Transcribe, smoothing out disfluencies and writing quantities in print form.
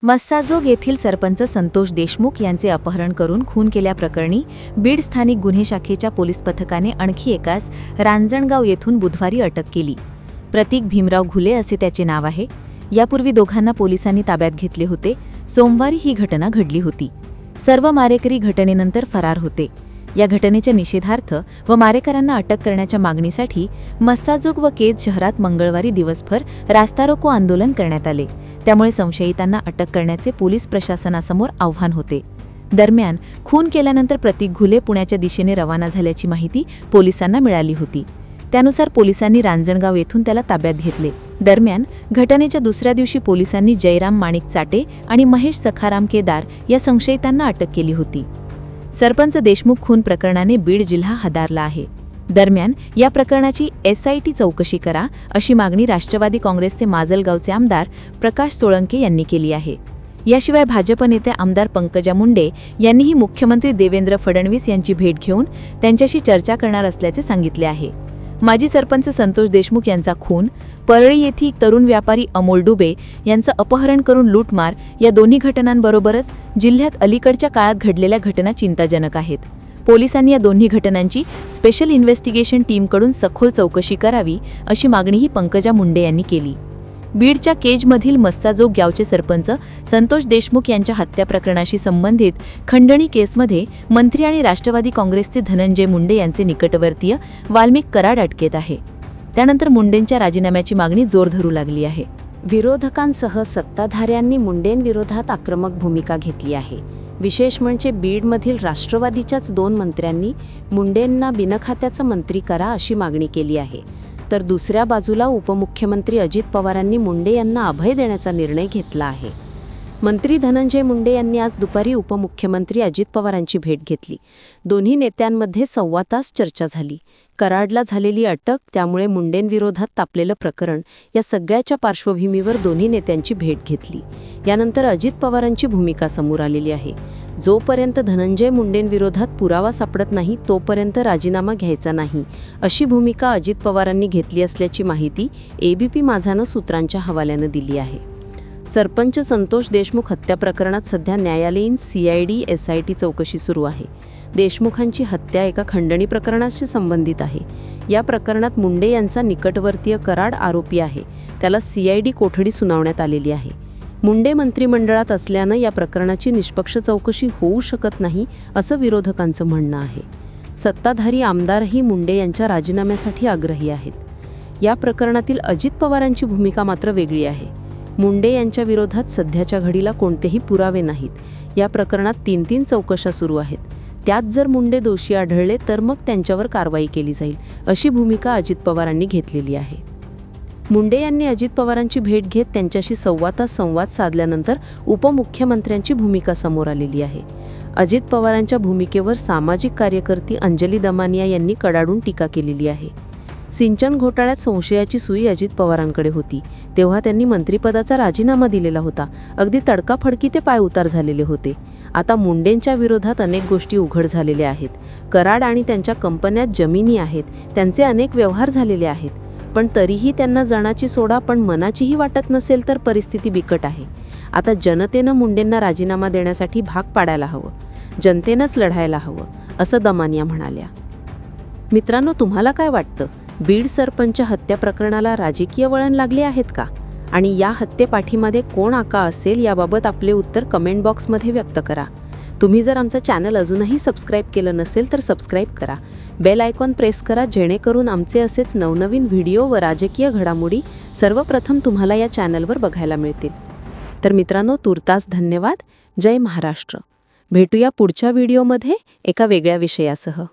मस्साजोग येथील सरपंच संतोष देशमुख यांचे अपहरण करून खून केल्याप्रकरणी बीड स्थानिक गुन्हे शाखेच्या पोलीस पथकाने आणखी एकास रांजणगाव येथून बुधवारी अटक केली. प्रतीक भीमराव घुले असे त्याचे नाव आहे. यापूर्वी दोघांना पोलिसांनी ताब्यात घेतले होते. सोमवारी ही घटना घडली होती. सर्व मारेकरी घटनेनंतर फरार होते. या घटनेच्या निषेधार्थ व मारेकरांना अटक करण्याच्या मागणीसाठी मस्साजोग व केज शहरात मंगळवारी दिवसभर रास्तारोको आंदोलन करण्यात आले. त्यामुळे संशयितांना अटक करण्याचे पोलीस प्रशासनासमोर आव्हान होते. दरम्यान खून केल्यानंतर प्रतीक घुले पुण्याच्या दिशेने रवाना झाल्याची माहिती पोलिसांना मिळाली होती. त्यानुसार पोलिसांनी रांजणगाव येथून त्याला ताब्यात घेतले. दरम्यान घटनेच्या दुसऱ्या दिवशी पोलिसांनी जयराम माणिक चाटे आणि महेश सखाराम केदार या संशयितांना अटक केली होती. सरपंच देशमुख खून प्रकरणाने बीड जिल्हा हादरला आहे. दरम्यान या प्रकरणाची SIT चौकशी करा अशी मागणी राष्ट्रवादी काँग्रेसचे माजलगावचे आमदार प्रकाश सोळंके यांनी केली आहे. याशिवाय भाजप नेते आमदार पंकजा मुंडे यांनीही मुख्यमंत्री देवेंद्र फडणवीस यांची भेट घेऊन त्यांच्याशी चर्चा करणार असल्याचे सांगितले आहे. माजी सरपंच संतोष देशमुख यांचा खून, परळी येथील तरुण व्यापारी अमोल डुबे यांचं अपहरण करून लूटमार या दोन्ही घटनांबरोबरच जिल्ह्यात अलीकडच्या काळात घडलेल्या घटना चिंताजनक आहेत. पोलिसांनी या दोन्ही घटनांची स्पेशल इन्व्हेस्टिगेशन टीमकडून सखोल चौकशी करावी अशी मागणीही पंकजा मुंडे यांनी केली. बीडच्या केजमधील मस्साजोग गावचे सरपंच संतोष देशमुख यांच्या हत्या प्रकरणाशी संबंधित खंडणी केसमध्ये मंत्री आणि राष्ट्रवादी काँग्रेसचे धनंजय मुंडे यांचे निकटवर्तीय वाल्मिक कराड अटकेत आहे. त्यानंतर मुंडेंच्या राजीनाम्याची मागणी जोर धरू लागली आहे. विरोधकांसह सत्ताधाऱ्यांनी मुंडेंविरोधात आक्रमक भूमिका घेतली आहे. विशेष म्हणजे बीडमधील राष्ट्रवादीच्याच 2 मंत्र्यांनी मुंडेंना बिनखात्याचं मंत्री करा अशी मागणी केली आहे. तर दुसऱ्या बाजूला उपमुख्यमंत्री अजित पवारांनी मुंडे यांना अभय देण्याचा निर्णय घेतला आहे. मंत्री धनंजय मुंडे यांनी आज दुपारी उपमुख्यमंत्री अजित पवारांची भेट घेतली. दोन्ही नेत्यांमध्ये 1.25 तास चर्चा झाली. कराडला झालेली अटक, त्यामुळे मुंडेंविरोधात तापलेलं प्रकरण या सगळ्याच्या पार्श्वभूमीवर दोन्ही नेत्यांची भेट घेतली. यानंतर अजित पवारांची भूमिका समोर आलेली आहे. जोपर्यंत धनंजय मुंडेंविरोधात पुरावा सापडत नाही तोपर्यंत राजीनामा घ्यायचा नाही अशी भूमिका अजित पवारांनी घेतली असल्याची माहिती ABP माझानं सूत्रांच्या हवाल्यानं दिली आहे. सरपंच संतोष देशमुख हत्या प्रकरणात सध्या न्यायालयीन CID SIT चौकशी सुरू आहे. देशमुखांची हत्या एका खंडणी प्रकरणाशी संबंधित आहे. या प्रकरणात मुंडे यांचा निकटवर्तीय कराड आरोपी आहे. त्याला CID कोठडी सुनावण्यात आलेली आहे. मुंडे मंत्रिमंडळात असल्यानं या प्रकरणाची निष्पक्ष चौकशी होऊ शकत नाही असं विरोधकांचं म्हणणं आहे. सत्ताधारी आमदारही मुंडे यांच्या राजीनाम्यासाठी आग्रही आहेत. या प्रकरणातील अजित पवारांची भूमिका मात्र वेगळी आहे. मुंडे यांच्या विरोधात सध्याच्या घडीला कोणतेही पुरावे नाहीत. या प्रकरणात 3 चौकशा सुरू आहेत. त्यात जर मुंडे दोषी आढळले तर मग त्यांच्यावर कारवाई केली जाईल अशी भूमिका अजित पवारांनी घेतलेली आहे. मुंडे यांनी अजित पवारांची भेट घेत त्यांच्याशी 1.25 तास संवाद साधल्यानंतर उपमुख्यमंत्र्यांची भूमिका समोर आलेली आहे. अजित पवारांच्या भूमिकेवर सामाजिक कार्यकर्ती अंजली दमानिया यांनी कडाडून टीका केलेली आहे. सिंचन घोटाळ्यात संशयाची सुई अजित पवारांकडे होती, तेव्हा त्यांनी मंत्रिपदाचा राजीनामा दिलेला होता. अगदी तडकाफडकी ते पायउतार झालेले होते. आता मुंडेंच्या विरोधात अनेक गोष्टी उघड झालेल्या आहेत. कराड आणि त्यांच्या कंपन्यात जमिनी आहेत, त्यांचे अनेक व्यवहार झालेले आहेत. पण तरीही त्यांना जणाची सोडा पण मनाचीही वाटत नसेल तर परिस्थिती बिकट आहे. आता जनतेनं मुंडेंना राजीनामा देण्यासाठी भाग पाडायला हवं, जनतेनंच लढायला हवं असं दमानिया म्हणाल्या. मित्रांनो, तुम्हाला काय वाटतं? बीड सरपंच हत्या प्रकरणाला राजकीय वळण लागले आहेत का? आणि या हत्येपाठीमध्ये कोण आका असेल याबाबत आपले उत्तर कमेंट बॉक्समध्ये व्यक्त करा. तुम्ही जर आमचं चॅनल अजूनही सबस्क्राईब केलं नसेल तर सबस्क्राईब करा. बेल आयकॉन प्रेस करा, जेणेकरून आमचे असेच नवनवीन व्हिडिओ व राजकीय घडामोडी सर्वप्रथम तुम्हाला या चॅनलवर बघायला मिळतील. तर मित्रांनो, तूर्तास धन्यवाद. जय महाराष्ट्र. भेटूया पुढच्या व्हिडिओमध्ये एका वेगळ्या विषयासह.